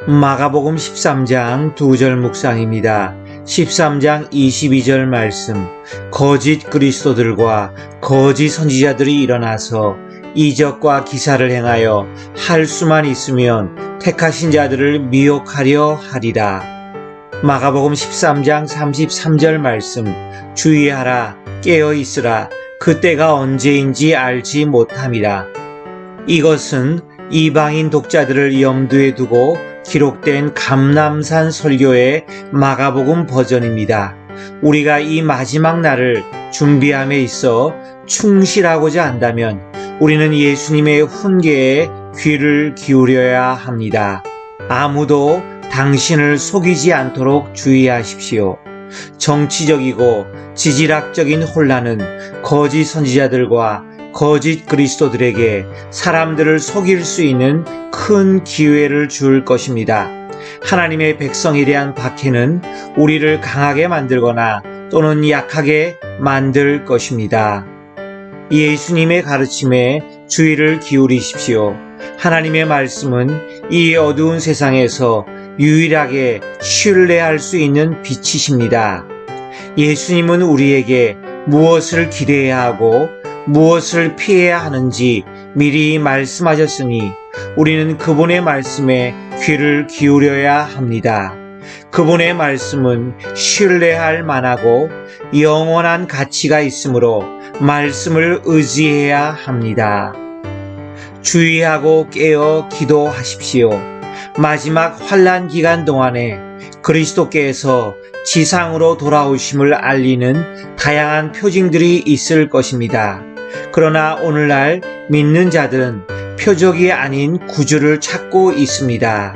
마가복음 13장 2절 묵상입니다. 13장 22절 말씀. 거짓 그리스도들과 거짓 선지자들이 일어나서 이적과 기사를 행하여 할 수만 있으면 택하신 자들을 미혹하려 하리라. 마가복음 13장 33절 말씀. 주의하라, 깨어 있으라, 그때가 언제인지 알지 못함이라. 이것은 이방인 독자들을 염두에 두고 기록된 감람산 설교의 마가복음 버전입니다. 우리가 이 마지막 날을 준비함에 있어 충실하고자 한다면 우리는 예수님의 훈계에 귀를 기울여야 합니다. 아무도 당신을 속이지 않도록 주의하십시오. 정치적이고 지질학적인 혼란은 거짓 선지자들과 거짓 그리스도들에게 사람들을 속일 수 있는 큰 기회를 줄 것입니다. 하나님의 백성에 대한 박해는 우리를 강하게 만들거나 또는 약하게 만들 것입니다. 예수님의 가르침에 주의를 기울이십시오. 하나님의 말씀은 이 어두운 세상에서 유일하게 신뢰할 수 있는 빛이십니다. 예수님은 우리에게 무엇을 기대해야 하고 무엇을 피해야 하는지 미리 말씀하셨으니 우리는 그분의 말씀에 귀를 기울여야 합니다. 그분의 말씀은 신뢰할 만하고 영원한 가치가 있으므로 말씀을 의지해야 합니다. 주의하고 깨어 기도하십시오. 마지막 환난 기간 동안에 그리스도께서 지상으로 돌아오심을 알리는 다양한 표징들이 있을 것입니다. 그러나 오늘날 믿는 자들은 표적이 아닌 구주를 찾고 있습니다.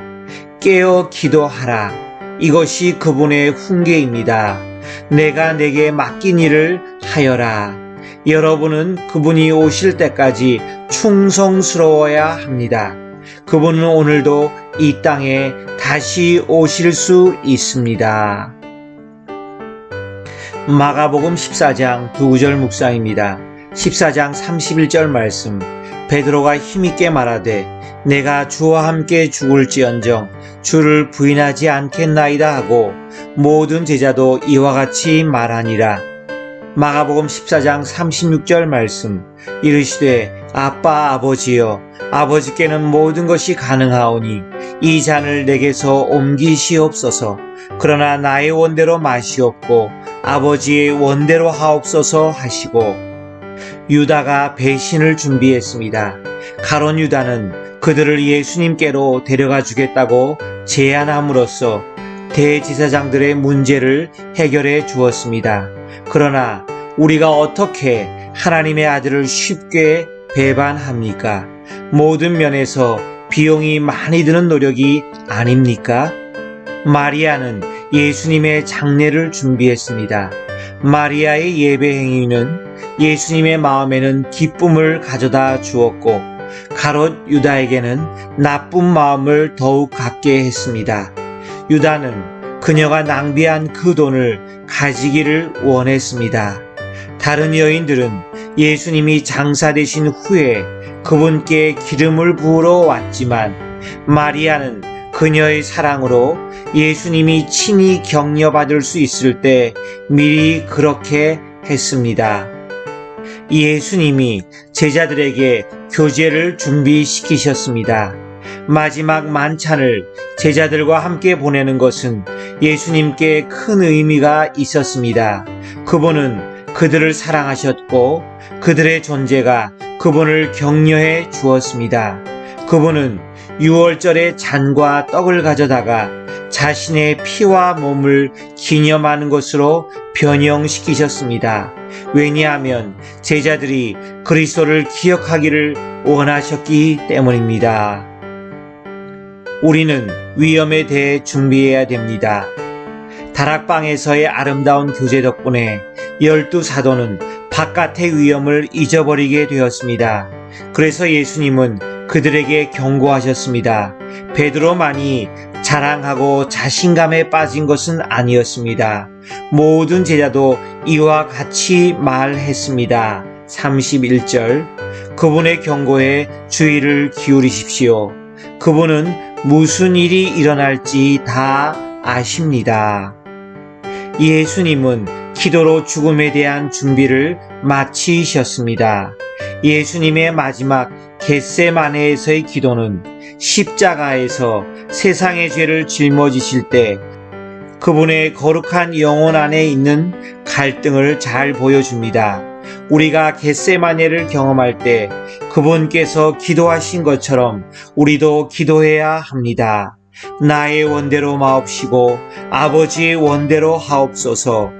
깨어 기도하라. 이것이 그분의 훈계입니다. 내가 내게 맡긴 일을 하여라. 여러분은 그분이 오실 때까지 충성스러워야 합니다. 그분은 오늘도 이 땅에 다시 오실 수 있습니다. 마가복음 14장 2절 묵상입니다. 14장 31절 말씀. 베드로가 힘있게 말하되 내가 주와 함께 죽을지언정 주를 부인하지 않겠나이다 하고 모든 제자도 이와 같이 말하니라. 마가복음 14장 36절 말씀. 이르시되 아빠 아버지여 아버지께는 모든 것이 가능하오니 이 잔을 내게서 옮기시옵소서. 그러나 나의 원대로 마시옵고 아버지의 원대로 하옵소서 하시고. 유다가 배신을 준비했습니다. 가룟 유다는 그들을 예수님께로 데려가 주겠다고 제안함으로써 대제사장들의 문제를 해결해 주었습니다. 그러나 우리가 어떻게 하나님의 아들을 쉽게 배반합니까? 모든 면에서 비용이 많이 드는 노력이 아닙니까? 마리아는 예수님의 장례를 준비했습니다. 마리아의 예배 행위는 예수님의 마음에는 기쁨을 가져다 주었고 가롯 유다에게는 나쁜 마음을 더욱 갖게 했습니다. 유다는 그녀가 낭비한 그 돈을 가지기를 원했습니다. 다른 여인들은 예수님이 장사되신 후에 그분께 기름을 부으러 왔지만 마리아는 그녀의 사랑으로 예수님이 친히 격려받을 수 있을 때 미리 그렇게 했습니다. 예수님이 제자들에게 교제를 준비시키셨습니다. 마지막 만찬을 제자들과 함께 보내는 것은 예수님께 큰 의미가 있었습니다. 그분은 그들을 사랑하셨고 그들의 존재가 그분을 격려해 주었습니다. 그분은 유월절에 잔과 떡을 가져다가 자신의 피와 몸을 기념하는 것으로 변형시키셨습니다. 왜냐하면 제자들이 그리스도를 기억하기를 원하셨기 때문입니다. 우리는 위험에 대해 준비해야 됩니다. 다락방에서의 아름다운 교제 덕분에 12사도는 바깥의 위험을 잊어버리게 되었습니다. 그래서 예수님은 그들에게 경고하셨습니다. 베드로만이 자랑하고 자신감에 빠진 것은 아니었습니다. 모든 제자도 이와 같이 말했습니다. 31절. 그분의 경고에 주의를 기울이십시오. 그분은 무슨 일이 일어날지 다 아십니다. 예수님은 기도로 죽음에 대한 준비를 마치셨습니다. 예수님의 마지막 겟세마네에서의 기도는 십자가에서 세상의 죄를 짊어지실 때 그분의 거룩한 영혼 안에 있는 갈등을 잘 보여줍니다. 우리가 겟세마네를 경험할 때 그분께서 기도하신 것처럼 우리도 기도해야 합니다. 나의 원대로 마옵시고 아버지의 원대로 하옵소서.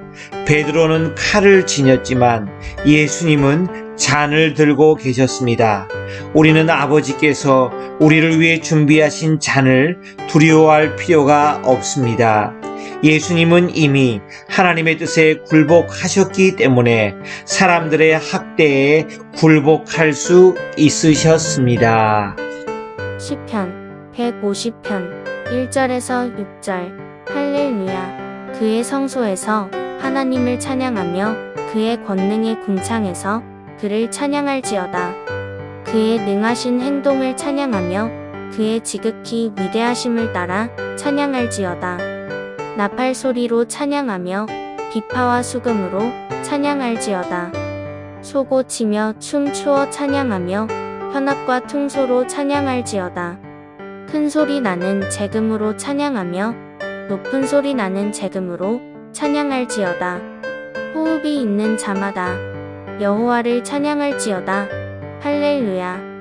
베드로는 칼을 지녔지만 예수님은 잔을 들고 계셨습니다. 우리는 아버지께서 우리를 위해 준비하신 잔을 두려워할 필요가 없습니다. 예수님은 이미 하나님의 뜻에 굴복하셨기 때문에 사람들의 학대에 굴복할 수 있으셨습니다. 시편 150편 1절에서 6절 할렐루야. 그의 성소에서 하나님을 찬양하며 그의 권능의 궁창에서 그를 찬양할지어다. 그의 능하신 행동을 찬양하며 그의 지극히 위대하심을 따라 찬양할지어다. 나팔 소리로 찬양하며 비파와 수금으로 찬양할지어다. 소고 치며 춤추어 찬양하며 현악과 퉁소로 찬양할지어다. 큰 소리 나는 재금으로 찬양하며 높은 소리 나는 재금으로 찬양할지어다. 호흡이 있는 자마다 여호와를 찬양할지어다. 할렐루야.